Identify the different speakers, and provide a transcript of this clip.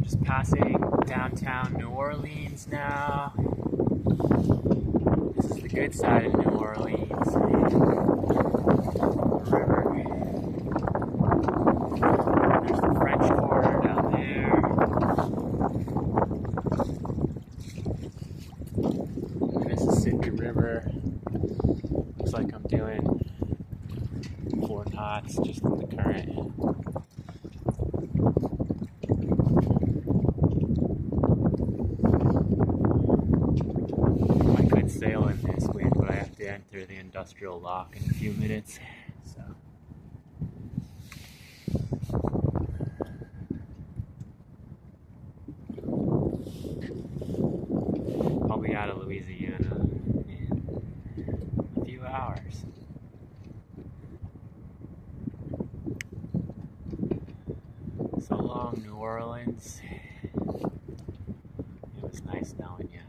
Speaker 1: Just passing downtown New Orleans now. This is the good side of New Orleans. The river. There's the French Quarter down there. The Mississippi River. Looks like I'm doing 4 knots just in the current. Sail in this wind, but I have to enter the industrial lock in a few minutes. So I'll be out of Louisiana in a few hours. So long, New Orleans. It was nice knowing you.